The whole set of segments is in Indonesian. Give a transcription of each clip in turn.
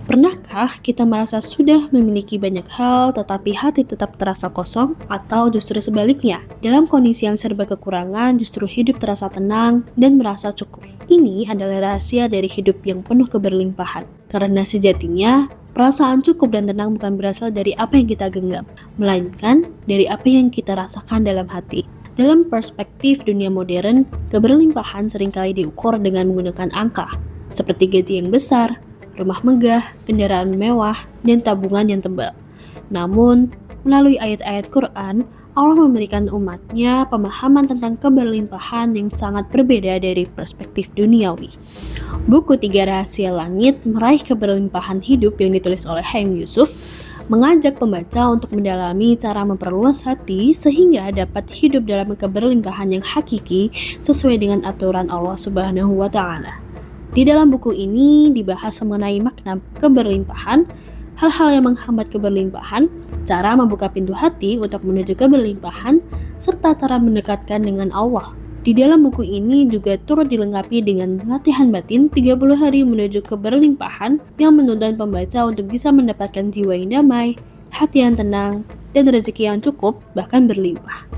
Pernahkah kita merasa sudah memiliki banyak hal tetapi hati tetap terasa kosong? Atau justru sebaliknya, dalam kondisi yang serba kekurangan justru hidup terasa tenang dan merasa cukup? Ini adalah rahasia dari hidup yang penuh keberlimpahan. Karena sejatinya, perasaan cukup dan tenang bukan berasal dari apa yang kita genggam, melainkan dari apa yang kita rasakan dalam hati. Dalam perspektif dunia modern, keberlimpahan seringkali diukur dengan menggunakan angka, seperti gaji yang besar, rumah megah, kendaraan mewah, dan tabungan yang tebal. Namun, melalui ayat-ayat Quran, Allah memberikan umatnya pemahaman tentang keberlimpahan yang sangat berbeda dari perspektif duniawi. Buku 3 Rahasia Langit Meraih Keberlimpahan Hidup yang ditulis oleh Haim Yusuf mengajak pembaca untuk mendalami cara memperluas hati sehingga dapat hidup dalam keberlimpahan yang hakiki sesuai dengan aturan Allah Subhanahu wa Ta'ala. Di dalam buku ini dibahas mengenai makna keberlimpahan, hal-hal yang menghambat keberlimpahan, cara membuka pintu hati untuk menuju keberlimpahan, serta cara mendekatkan dengan Allah. Di dalam buku ini juga turut dilengkapi dengan latihan batin 30 hari menuju keberlimpahan yang menuntun pembaca untuk bisa mendapatkan jiwa yang damai, hati yang tenang, dan rezeki yang cukup bahkan berlimpah.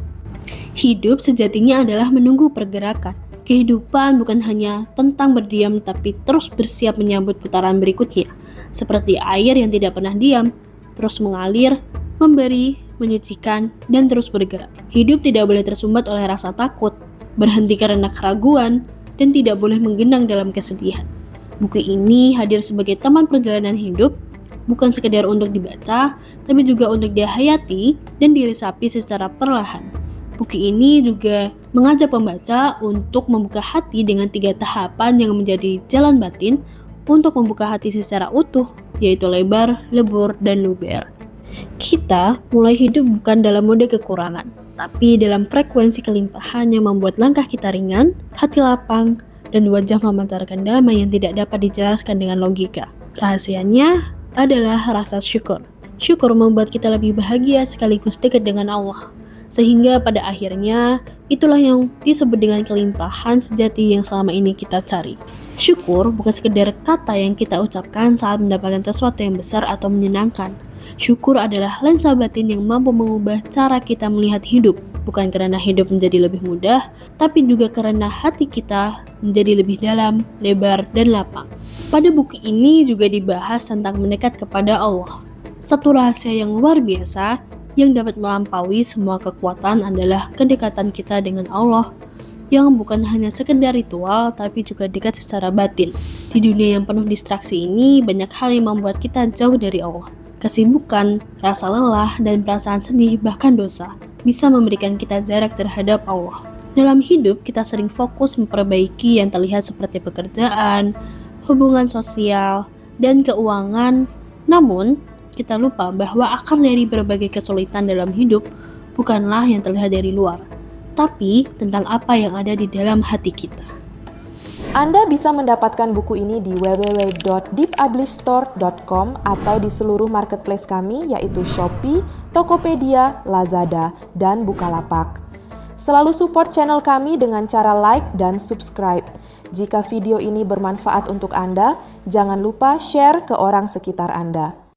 Hidup sejatinya adalah menunggu pergerakan. Kehidupan bukan hanya tentang berdiam tapi terus bersiap menyambut putaran berikutnya. Seperti air yang tidak pernah diam, terus mengalir, memberi, menyucikan, dan terus bergerak. Hidup tidak boleh tersumbat oleh rasa takut, berhenti karena keraguan, dan tidak boleh menggenang dalam kesedihan. Buku ini hadir sebagai teman perjalanan hidup, bukan sekedar untuk dibaca, tapi juga untuk dihayati dan diresapi secara perlahan. Buku ini juga mengajak pembaca untuk membuka hati dengan 3 tahapan yang menjadi jalan batin untuk membuka hati secara utuh, yaitu lebar, lebur, dan luber. Kita mulai hidup bukan dalam mode kekurangan, tapi dalam frekuensi kelimpahan yang membuat langkah kita ringan, hati lapang, dan wajah memancarkan damai yang tidak dapat dijelaskan dengan logika. Rahasianya adalah rasa syukur. Syukur membuat kita lebih bahagia sekaligus dekat dengan Allah. Sehingga pada akhirnya, itulah yang disebut dengan kelimpahan sejati yang selama ini kita cari. Syukur bukan sekedar kata yang kita ucapkan saat mendapatkan sesuatu yang besar atau menyenangkan. Syukur adalah lensa batin yang mampu mengubah cara kita melihat hidup. Bukan karena hidup menjadi lebih mudah, tapi juga karena hati kita menjadi lebih dalam, lebar, dan lapang. Pada buku ini juga dibahas tentang mendekat kepada Allah. Satu rahasia yang luar biasa yang dapat melampaui semua kekuatan adalah kedekatan kita dengan Allah yang bukan hanya sekedar ritual tapi juga dekat secara batin. Di dunia yang penuh distraksi ini, banyak hal yang membuat kita jauh dari Allah. Kesibukan, rasa lelah, dan perasaan sedih bahkan dosa bisa memberikan kita jarak terhadap Allah. Dalam hidup, kita sering fokus memperbaiki yang terlihat seperti pekerjaan, hubungan sosial, dan keuangan. Namun, kita lupa bahwa akar dari berbagai kesulitan dalam hidup bukanlah yang terlihat dari luar, tapi tentang apa yang ada di dalam hati kita. Anda bisa mendapatkan buku ini di www.deepublishstore.com atau di seluruh marketplace kami yaitu Shopee, Tokopedia, Lazada, dan Bukalapak. Selalu support channel kami dengan cara like dan subscribe. Jika video ini bermanfaat untuk Anda, jangan lupa share ke orang sekitar Anda.